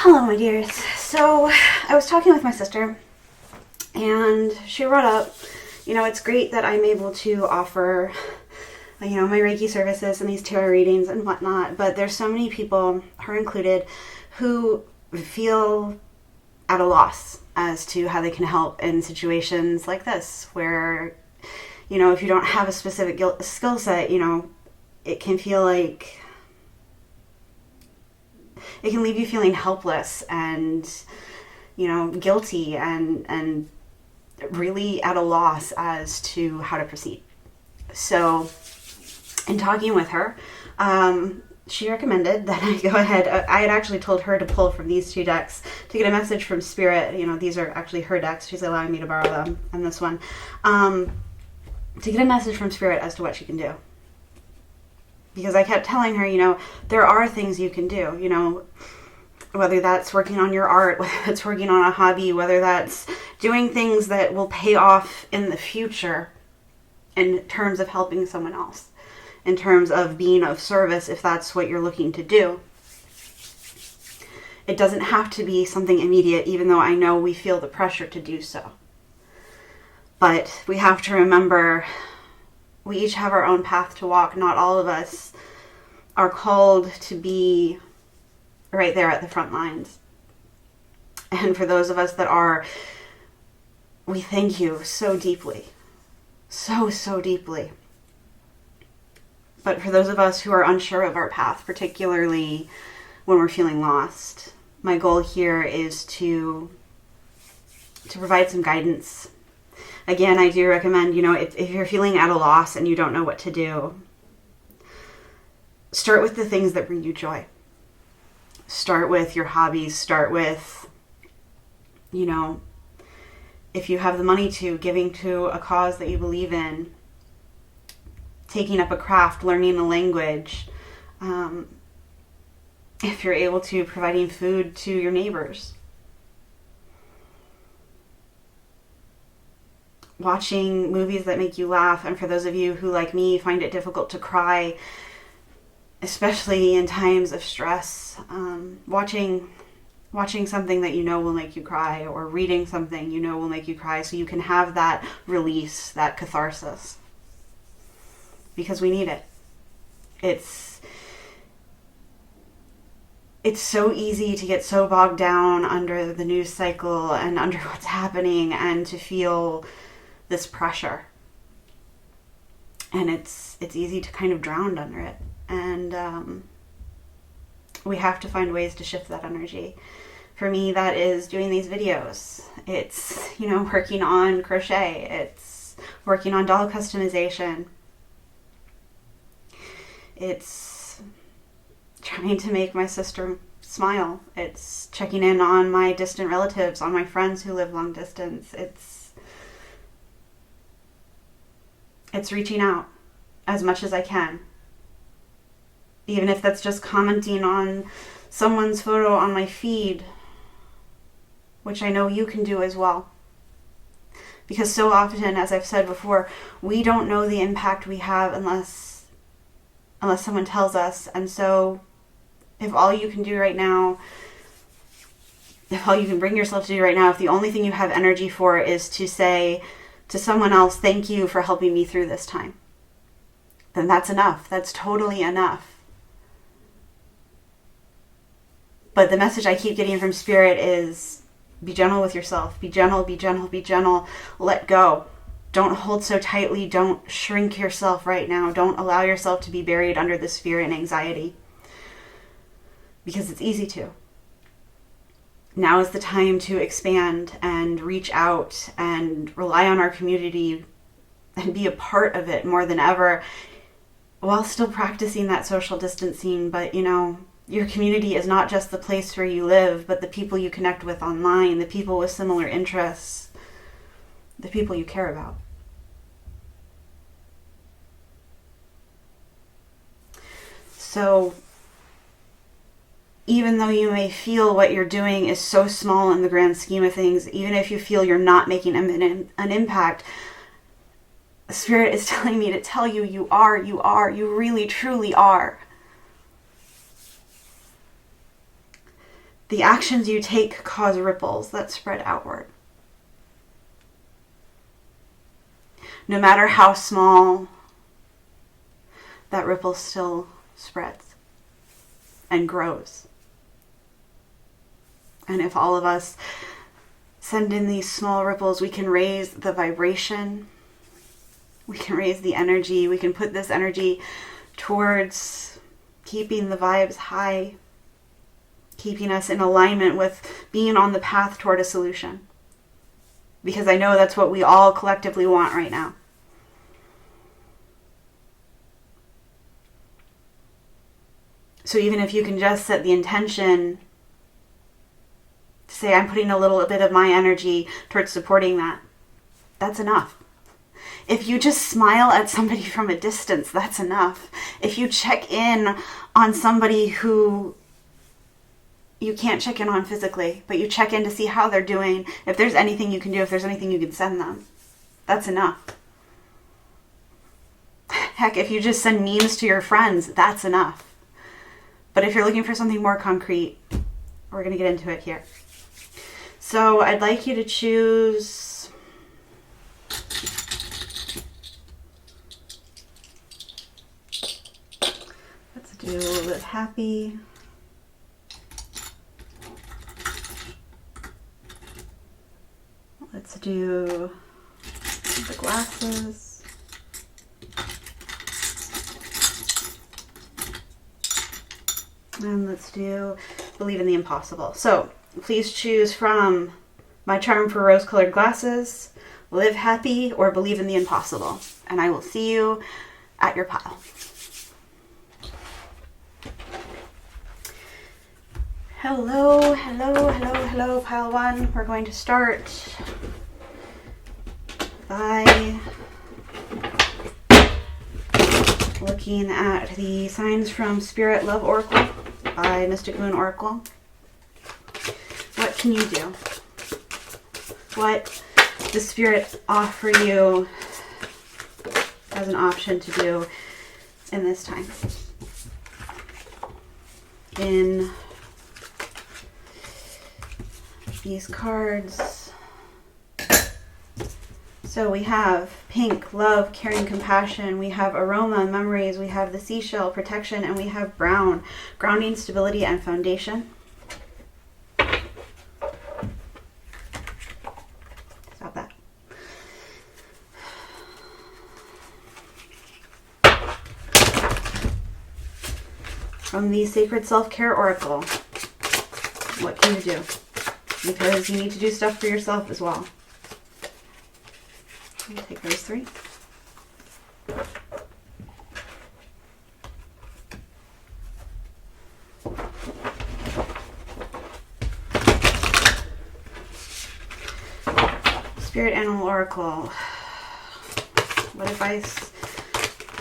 Hello, my dears. So, I was talking with my sister, and she brought up, it's great that I'm able to offer, my Reiki services and these tarot readings and whatnot, but there's so many people, her included, who feel at a loss as to how they can help in situations like this, where, if you don't have a specific skill set, it can feel like it can leave you feeling helpless and, guilty and really at a loss as to how to proceed. So, in talking with her, she recommended that I go ahead. I had actually told her to pull from these two decks to get a message from Spirit. These are actually her decks. She's allowing me to borrow them and this one. To get a message from Spirit as to what she can do. Because I kept telling her, there are things you can do, whether that's working on your art, whether that's working on a hobby, whether that's doing things that will pay off in the future in terms of helping someone else, in terms of being of service if that's what you're looking to do. It doesn't have to be something immediate, even though I know we feel the pressure to do so. But we have to remember, we each have our own path to walk. Not all of us are called to be right there at the front lines. And for those of us that are, we thank you so deeply. So deeply. But for those of us who are unsure of our path, particularly when we're feeling lost, my goal here is to provide some guidance. Again, I do recommend, if you're feeling at a loss and you don't know what to do, start with the things that bring you joy. Start with your hobbies. Start with, if you have the money to, giving to a cause that you believe in, taking up a craft, learning a language, if you're able to, providing food to your neighbors. Watching movies that make you laugh, and for those of you who, like me, find it difficult to cry, especially in times of stress, watching something that will make you cry, or reading something will make you cry, so you can have that release, that catharsis, because we need it. It's so easy to get so bogged down under the news cycle and under what's happening, and to feel this pressure, and it's easy to kind of drown under it, and we have to find ways to shift that energy. For me, that is doing these videos. It's working on crochet. It's working on doll customization. It's trying to make my sister smile. It's checking in on my distant relatives, on my friends who live long distance. It's reaching out as much as I can. Even if that's just commenting on someone's photo on my feed, which I know you can do as well. Because so often, as I've said before, we don't know the impact we have unless someone tells us. And so if all you can do right now, if all you can bring yourself to do right now, if the only thing you have energy for is to say to someone else, thank you for helping me through this time, then that's enough. That's totally enough. But the message I keep getting from Spirit is, be gentle with yourself. Be gentle, be gentle, be gentle. Let go. Don't hold so tightly. Don't shrink yourself right now. Don't allow yourself to be buried under this fear and anxiety, because it's easy to. Now is the time to expand and reach out and rely on our community and be a part of it more than ever, while still practicing that social distancing. But, your community is not just the place where you live, but the people you connect with online, the people with similar interests, the people you care about. So, even though you may feel what you're doing is so small in the grand scheme of things, even if you feel you're not making an impact, Spirit is telling me to tell you, you really, truly are. The actions you take cause ripples that spread outward. No matter how small, that ripple still spreads and grows. And if all of us send in these small ripples, we can raise the vibration. We can raise the energy. We can put this energy towards keeping the vibes high, keeping us in alignment with being on the path toward a solution. Because I know that's what we all collectively want right now. So even if you can just set the intention to say, I'm putting a little bit of my energy towards supporting that, that's enough. If you just smile at somebody from a distance, that's enough. If you check in on somebody who you can't check in on physically, but you check in to see how they're doing, if there's anything you can do, if there's anything you can send them, that's enough. Heck, if you just send memes to your friends, that's enough. But if you're looking for something more concrete, we're going to get into it here. So I'd like you to choose let's do Live Happy. Let's do the glasses. And let's do Believe in the Impossible. So please choose from My Charm for Rose-Colored Glasses, Live Happy, or Believe in the Impossible. And I will see you at your pile. Hello, hello, hello, hello, pile one. We're going to start by looking at the Signs from Spirit Love Oracle by Mystic Moon Oracle. What can you do? What does Spirit offer you as an option to do in this time? In these cards. So we have pink, love, caring, compassion. We have aroma, memories. We have the seashell, protection. And we have brown, grounding, stability, and foundation. Stop that. From the Sacred Self-Care Oracle, what can you do? Because you need to do stuff for yourself as well. I'll take those three. Spirit Animal Oracle. What advice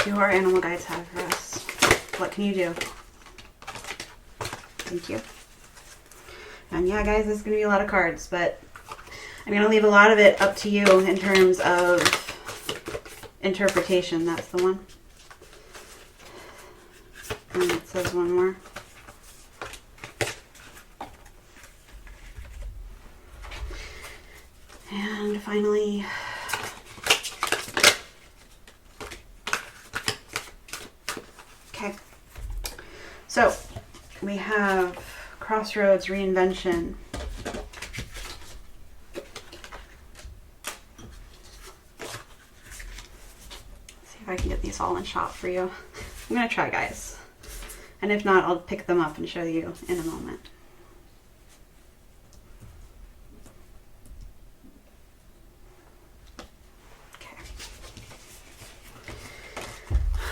do our animal guides have for us? What can you do? Thank you. And yeah, guys, this is going to be a lot of cards, but I'm going to leave a lot of it up to you in terms of interpretation. That's the one. And it says one more. And finally, okay. So we have Crossroads, Reinvention. I can get these all in shot for you. I'm going to try, guys. And if not, I'll pick them up and show you in a moment. Okay.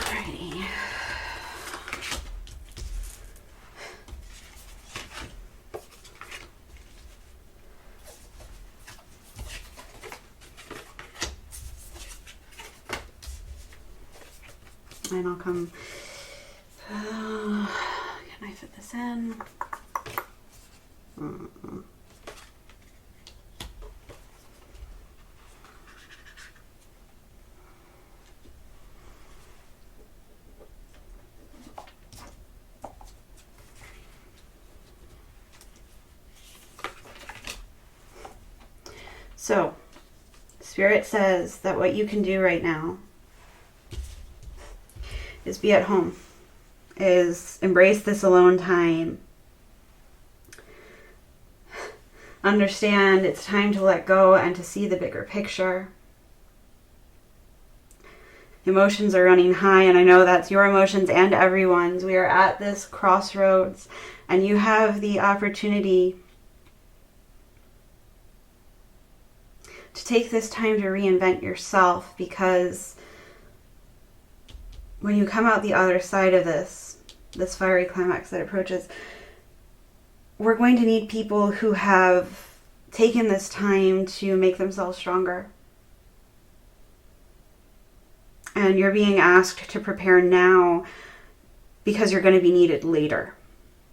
Alrighty. And I'll come, can I fit this in? So, Spirit says that what you can do right now is be at home, is embrace this alone time. Understand it's time to let go and to see the bigger picture. Emotions are running high, and I know that's your emotions and everyone's. We are at this crossroads, and you have the opportunity to take this time to reinvent yourself, because when you come out the other side of this fiery climax that approaches, we're going to need people who have taken this time to make themselves stronger. And you're being asked to prepare now because you're going to be needed later.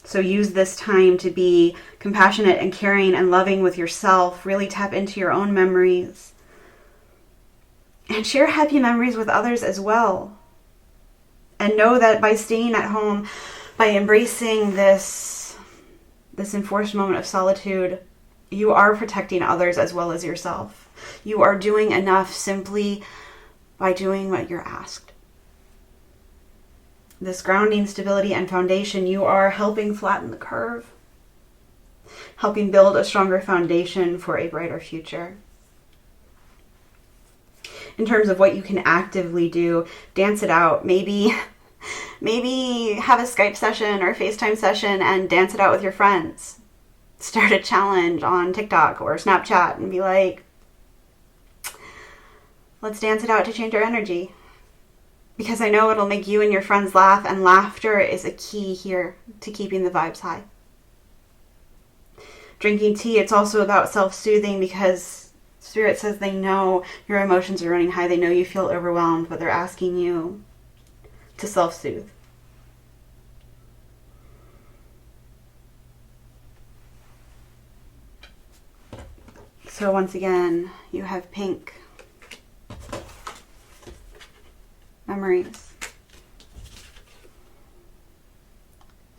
So use this time to be compassionate and caring and loving with yourself. Really tap into your own memories. And share happy memories with others as well. And know that by staying at home, by embracing this enforced moment of solitude, you are protecting others as well as yourself. You are doing enough simply by doing what you're asked. This grounding, stability, and foundation, you are helping flatten the curve, helping build a stronger foundation for a brighter future. In terms of what you can actively do, dance it out. Maybe have a Skype session or a FaceTime session and dance it out with your friends. Start a challenge on TikTok or Snapchat and be like, let's dance it out to change our energy. Because I know it'll make you and your friends laugh, and laughter is a key here to keeping the vibes high. Drinking tea, it's also about self-soothing, because Spirit says they know your emotions are running high. They know you feel overwhelmed, but they're asking you to self-soothe. So once again, you have pink. Memories.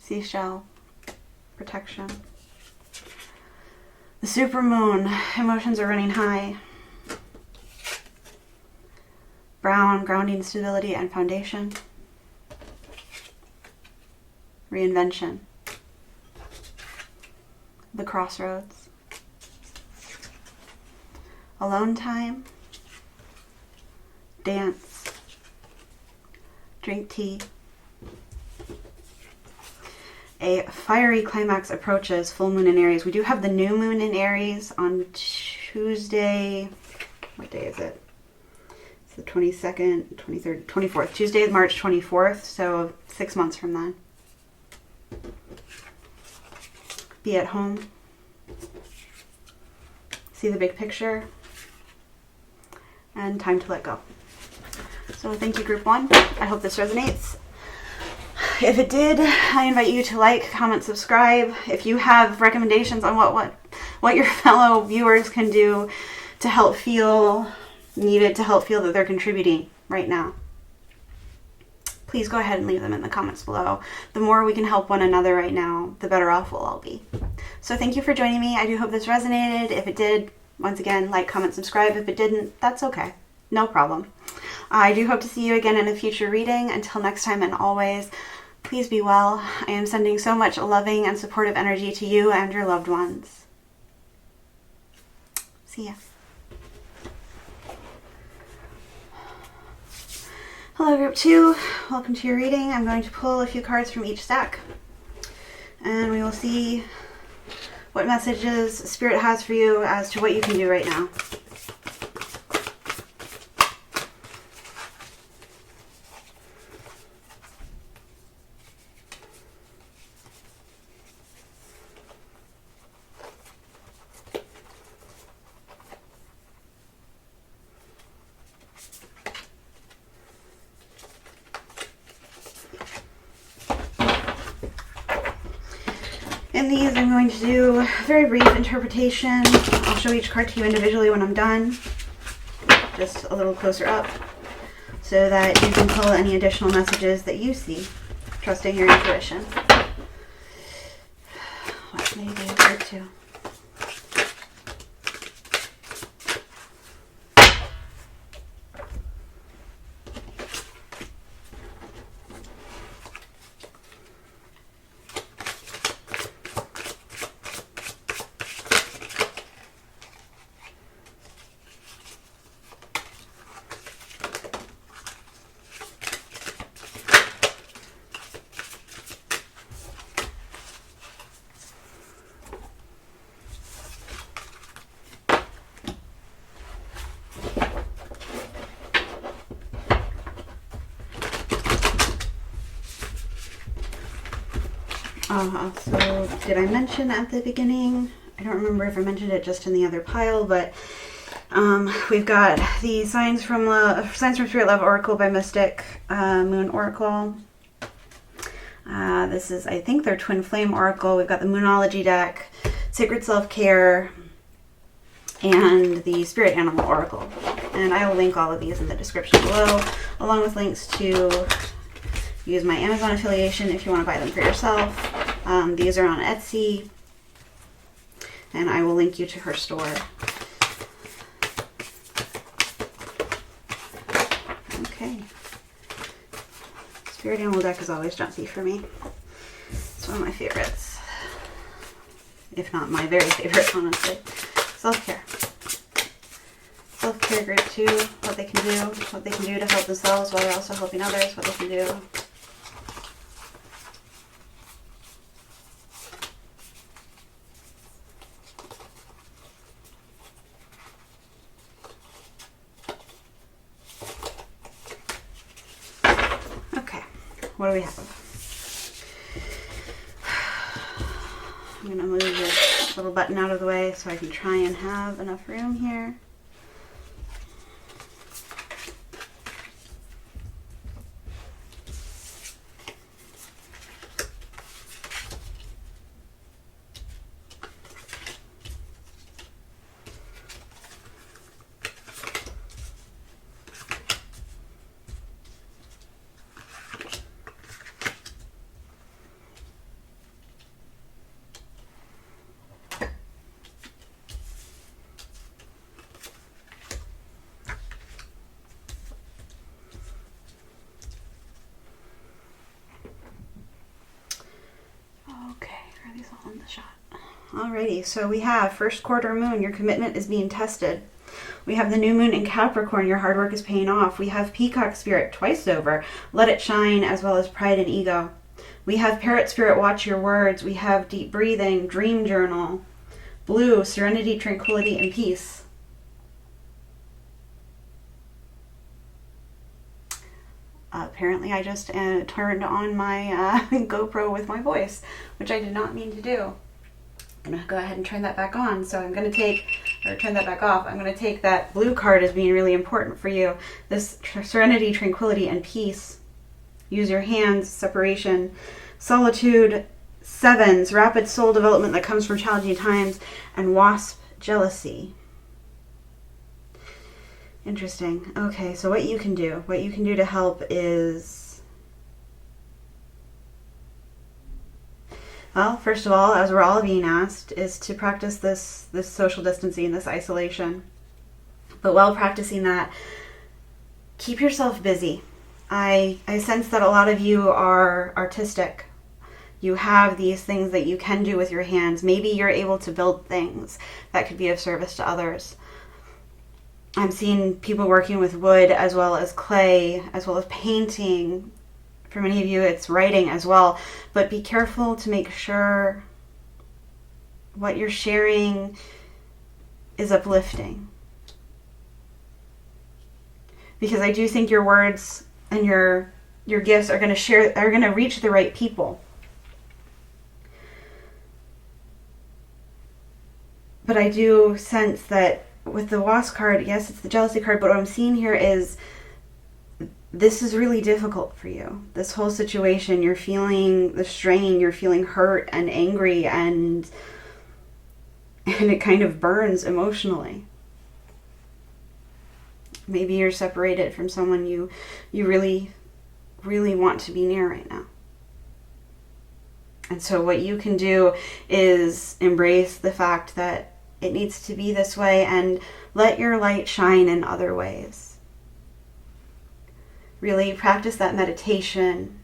Seashell. Protection. The supermoon. Emotions are running high. Brown. Grounding, stability, and foundation. Reinvention. The crossroads. Alone time. Dance. Drink tea. A fiery climax approaches, full moon in Aries. We do have the new moon in Aries on Tuesday. What day is it? It's the 22nd, 23rd, 24th. Tuesday, March 24th, so 6 months from then. Be at home. See the big picture. And time to let go. So thank you, Group 1. I hope this resonates. If it did, I invite you to like, comment, subscribe. If you have recommendations on what your fellow viewers can do to help feel needed, to help feel that they're contributing right now, please go ahead and leave them in the comments below. The more we can help one another right now, the better off we'll all be. So thank you for joining me. I do hope this resonated. If it did, once again, like, comment, subscribe. If it didn't, that's okay. No problem. I do hope to see you again in a future reading. Until next time, and always, please be well. I am sending so much loving and supportive energy to you and your loved ones. See ya. Hello, Group 2. Welcome to your reading. I'm going to pull a few cards from each stack, and we will see what messages Spirit has for you as to what you can do right now. In these, I'm going to do a very brief interpretation. I'll show each card to you individually when I'm done, just a little closer up, so that you can pull any additional messages that you see, trusting your intuition. What may be Group 2? So did I mention at the beginning? I don't remember if I mentioned it just in the other pile, but we've got the Signs from Spirit Love Oracle by Mystic Moon Oracle. This is, I think, their Twin Flame Oracle. We've got the Moonology deck, Sacred Self-Care, and the Spirit Animal Oracle. And I will link all of these in the description below, along with links to use my Amazon affiliation if you want to buy them for yourself. These are on Etsy, and I will link you to her store. Okay. Spirit Animal deck is always jumpy for me. It's one of my favorites. If not my very favorite, honestly. Self-care. Self-care group 2, what they can do to help themselves while they're also helping others, what they can do. Okay, what do we have? I'm going to move this little button out of the way so I can try and have enough room here. Alrighty, so we have first quarter moon, your commitment is being tested. We have the new moon in Capricorn, your hard work is paying off. We have peacock spirit twice over, let it shine, as well as pride and ego. We have parrot spirit, watch your words. We have deep breathing, dream journal. Blue, serenity, tranquility, and peace. Apparently I just turned on my GoPro with my voice, which I did not mean to do. I'm going to go ahead and turn that back on. So I'm going to turn that back off. I'm going to take that blue card as being really important for you. This serenity, tranquility, and peace. Use your hands, separation, solitude, sevens, rapid soul development that comes from challenging times, and wasp, jealousy. Interesting. Okay, so what you can do to help is, well, first of all, as we're all being asked, is to practice this social distancing, this isolation. But while practicing that, keep yourself busy. I sense that a lot of you are artistic. You have these things that you can do with your hands. Maybe you're able to build things that could be of service to others. I'm seeing people working with wood as well as clay, as well as painting. For many of you, it's writing as well. But be careful to make sure what you're sharing is uplifting. Because I do think your words and your gifts are going to reach the right people. But I do sense that with the Wasp card, yes, it's the jealousy card, but what I'm seeing here is this is really difficult for you. This whole situation, you're feeling the strain, you're feeling hurt and angry, and it kind of burns emotionally. Maybe you're separated from someone you really, really want to be near right now. And so what you can do is embrace the fact that it needs to be this way and let your light shine in other ways. Really practice that meditation.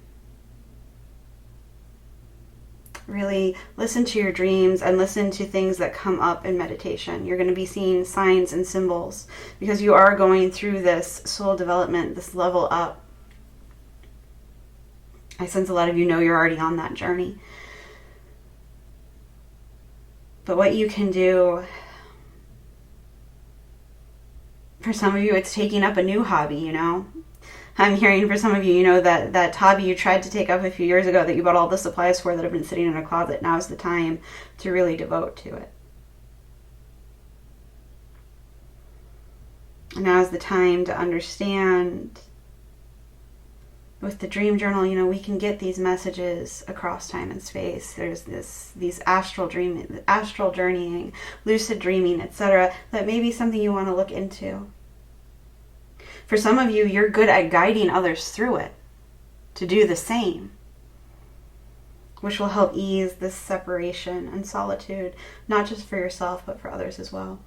Really listen to your dreams and listen to things that come up in meditation. You're going to be seeing signs and symbols because you are going through this soul development, this level up. I sense a lot of you know you're already on that journey. But what you can do, for some of you, it's taking up a new hobby, you know. I'm hearing for some of you, you know, that hobby you tried to take up a few years ago that you bought all the supplies for that have been sitting in a closet. Now's the time to really devote to it. Now's the time to understand. With the dream journal, you know, we can get these messages across time and space. There's these astral journeying, lucid dreaming, etc. That may be something you want to look into. For some of you, you're good at guiding others through it to do the same, which will help ease this separation and solitude, not just for yourself, but for others as well.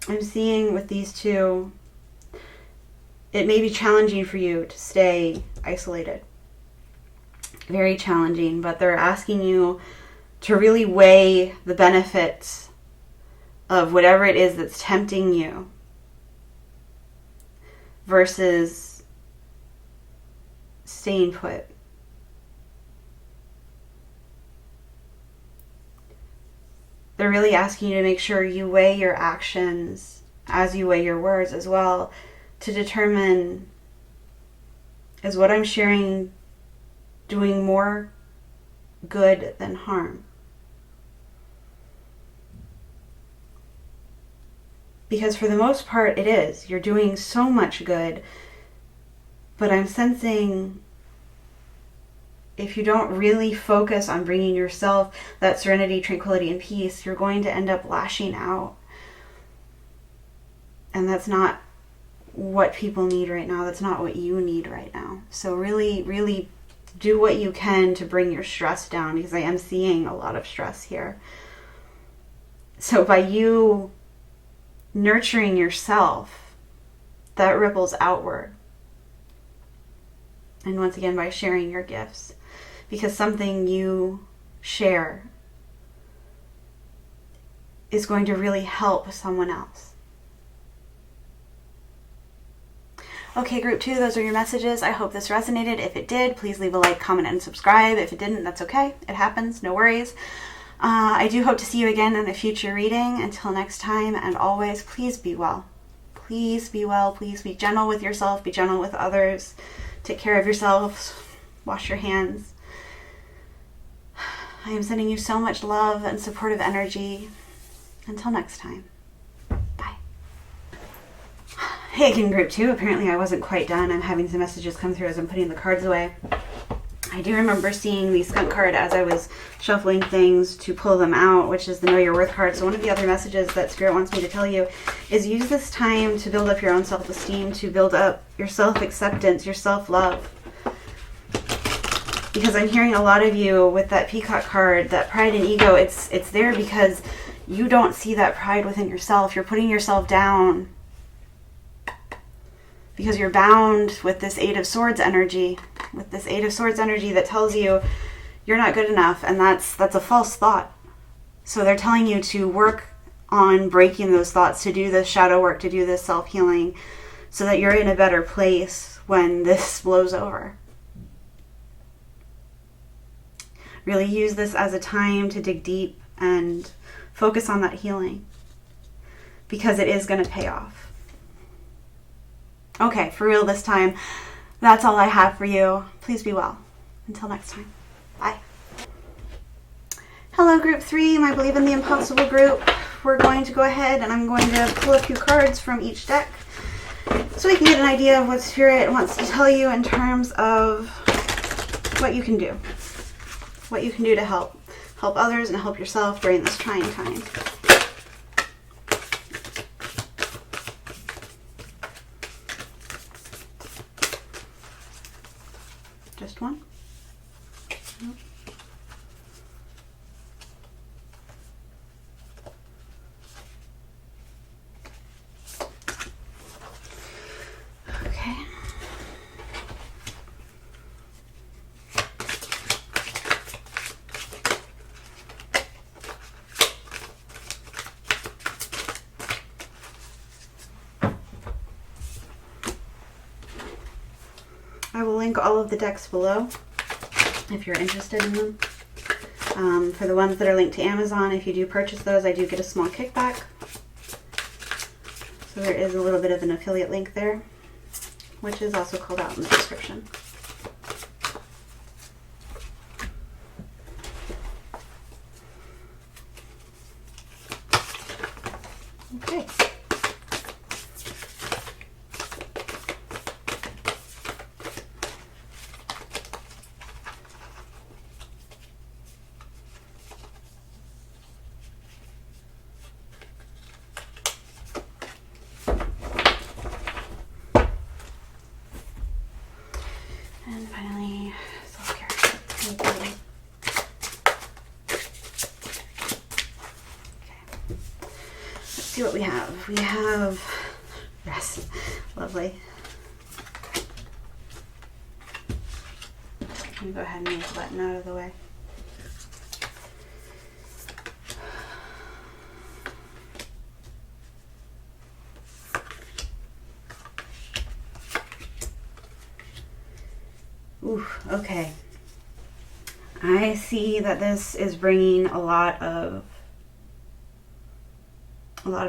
I'm seeing with these two, it may be challenging for you to stay isolated. Very challenging, but they're asking you to really weigh the benefits of whatever it is that's tempting you versus staying put. They're really asking you to make sure you weigh your actions as you weigh your words as well, to determine, is what I'm sharing doing more good than harm? Because for the most part it is. You're doing so much good, but I'm sensing if you don't really focus on bringing yourself that serenity, tranquility, and peace, you're going to end up lashing out. And that's not what people need right now. That's not what you need right now. So really, really do what you can to bring your stress down, because I am seeing a lot of stress here. So by you nurturing yourself, that ripples outward. And once again, by sharing your gifts. Because something you share is going to really help someone else. Okay, group 2, those are your messages. I hope this resonated. If it did, please leave a like, comment, and subscribe. If it didn't, that's okay. It happens. No worries. I do hope to see you again in a future reading. Until next time, and always, please be well. Please be well. Please be gentle with yourself. Be gentle with others. Take care of yourselves. Wash your hands. I am sending you so much love and supportive energy. Until next time. Bye. Hey again, group 2. Apparently I wasn't quite done. I'm having some messages come through as I'm putting the cards away. I do remember seeing the skunk card as I was shuffling things to pull them out, which is the Know Your Worth card. So one of the other messages that Spirit wants me to tell you is use this time to build up your own self-esteem, to build up your self-acceptance, your self-love. Because I'm hearing a lot of you with that peacock card, that pride and ego, it's there because you don't see that pride within yourself. You're putting yourself down because you're bound with this Eight of Swords energy, that tells you you're not good enough, and that's a false thought. So they're telling you to work on breaking those thoughts, to do this shadow work, to do this self-healing, so that you're in a better place when this blows over. Really use this as a time to dig deep and focus on that healing, because it is going to pay off. Okay, for real this time, that's all I have for you. Please be well. Until next time. Bye. Hello, group 3, my Believe in the Impossible group. We're going to go ahead and I'm going to pull a few cards from each deck so we can get an idea of what Spirit wants to tell you in terms of what you can do. What you can do to help others and help yourself during this trying time. Just one? Nope. Okay. I will link all of the decks below. if you're interested in them. For the ones that are linked to Amazon, if you do purchase those, I do get a small kickback. So there is a little bit of an affiliate link there, which is also called out in the description. Okay. And finally, self-care. Okay. Let's see what we have. We have rest. Lovely. Let me go ahead and move the button out of the way. Ooh, okay. I see that this is bringing a lot of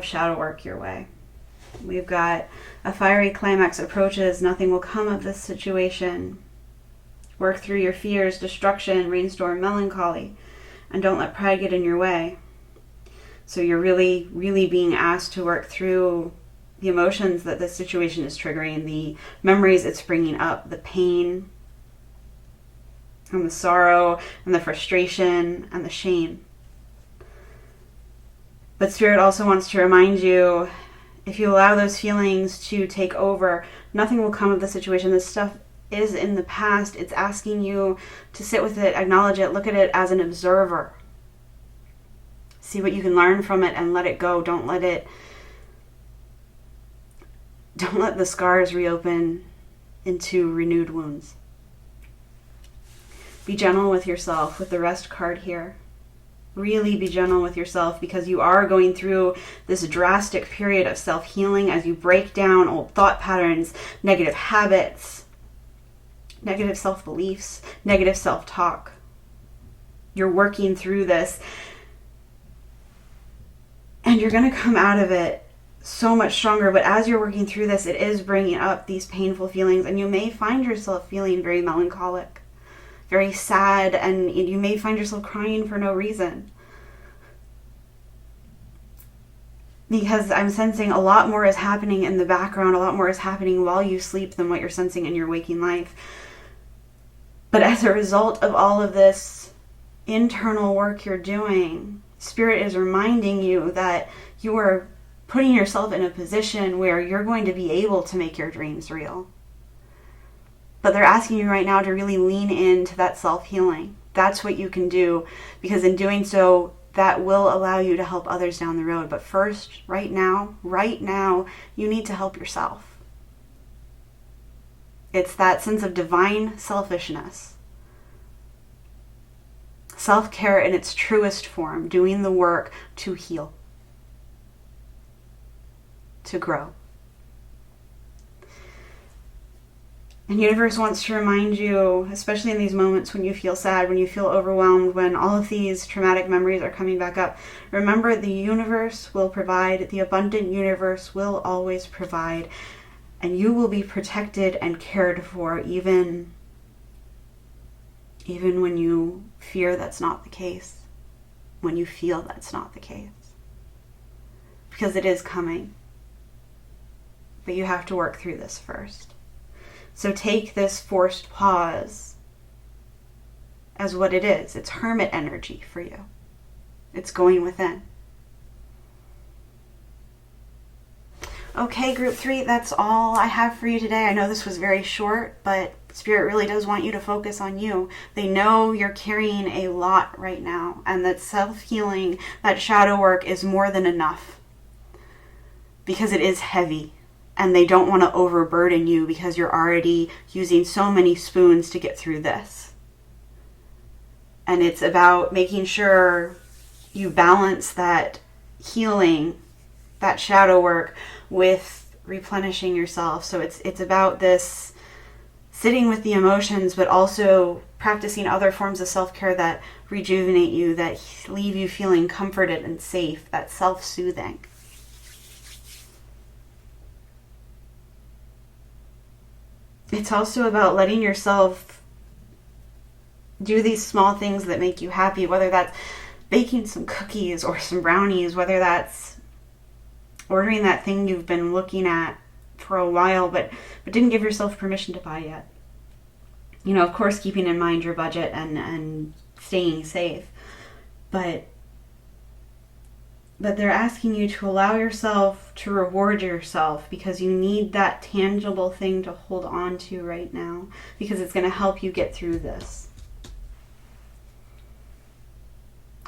shadow work your way. We've got a fiery climax approaches. Nothing will come of this situation. Work through your fears, destruction, rainstorm, melancholy, and don't let pride get in your way. So you're really, really being asked to work through the emotions that this situation is triggering, the memories it's bringing up, the pain, and the sorrow, and the frustration, and the shame. But Spirit also wants to remind you, if you allow those feelings to take over, nothing will come of the situation. This stuff is in the past. It's asking you to sit with it, acknowledge it, look at it as an observer. See what you can learn from it and let it go. Don't let the scars reopen into renewed wounds. Be gentle with yourself with the rest card here. Really be gentle with yourself, because you are going through this drastic period of self-healing as you break down old thought patterns, negative habits, negative self-beliefs, negative self-talk. You're working through this, and you're going to come out of it so much stronger. But as you're working through this, it is bringing up these painful feelings, and you may find yourself feeling very melancholic, very sad, and you may find yourself crying for no reason. Because I'm sensing a lot more is happening in the background, a lot more is happening while you sleep than what you're sensing in your waking life. But as a result of all of this internal work you're doing, Spirit is reminding you that you are putting yourself in a position where you're going to be able to make your dreams real. But they're asking you right now to really lean into that self-healing. That's what you can do, because in doing so, that will allow you to help others down the road. But first, right now, you need to help yourself. It's that sense of divine selfishness. Self-care in its truest form, doing the work to heal, to grow. And the universe wants to remind you, especially in these moments when you feel sad, when you feel overwhelmed, when all of these traumatic memories are coming back up, remember the universe will provide. The abundant universe will always provide. And you will be protected and cared for, even when you fear that's not the case, when you feel that's not the case. Because it is coming. But you have to work through this first. So take this forced pause as what it is. It's hermit energy for you. It's going within. Okay, group 3, that's all I have for you today. I know this was very short, but Spirit really does want you to focus on you. They know you're carrying a lot right now, and that self-healing, that shadow work is more than enough, because it is heavy. And they don't want to overburden you because you're already using so many spoons to get through this. And it's about making sure you balance that healing, that shadow work, with replenishing yourself. So it's about this sitting with the emotions, but also practicing other forms of self-care that rejuvenate you, that leave you feeling comforted and safe, that self-soothing. It's also about letting yourself do these small things that make you happy, whether that's baking some cookies or some brownies, whether that's ordering that thing you've been looking at for a while but didn't give yourself permission to buy yet. You know, of course, keeping in mind your budget and staying safe. But they're asking you to allow yourself to reward yourself, because you need that tangible thing to hold on to right now, because it's going to help you get through this.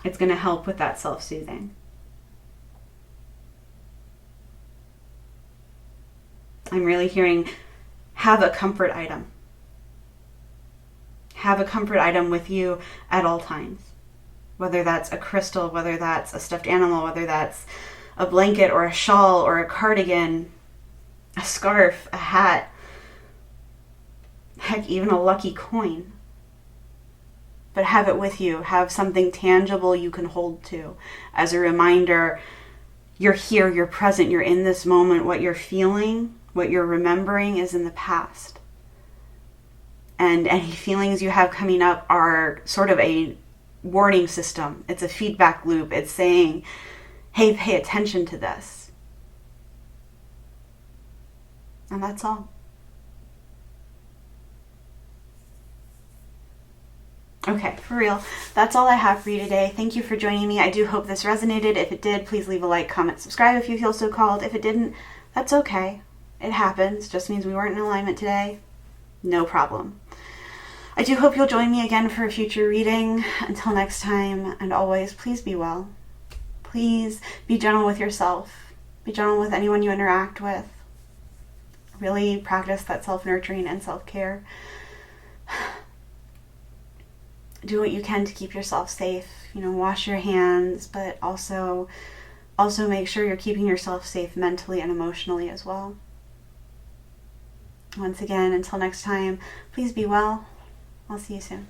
It's going to help with that self-soothing. I'm really hearing, have a comfort item. Have a comfort item with you at all times. Whether that's a crystal, whether that's a stuffed animal, whether that's a blanket or a shawl or a cardigan, a scarf, a hat, heck, even a lucky coin. But have it with you. Have something tangible you can hold to as a reminder, you're here, you're present, you're in this moment. What you're feeling, what you're remembering is in the past. And any feelings you have coming up are sort of a warning system. It's a feedback loop. It's saying, hey, pay attention to this. And that's all. Okay, for real. That's all I have for you today. Thank you for joining me. I do hope this resonated. If it did, please leave a like, comment, subscribe if you feel so called. If it didn't, that's okay. It happens. Just means we weren't in alignment today. No problem. I do hope you'll join me again for a future reading. Until next time, and always, please be well. Please be gentle with yourself. Be gentle with anyone you interact with. Really practice that self-nurturing and self-care. Do what you can to keep yourself safe. You know, wash your hands, but also make sure you're keeping yourself safe mentally and emotionally as well. Once again, until next time, please be well. I'll see you soon.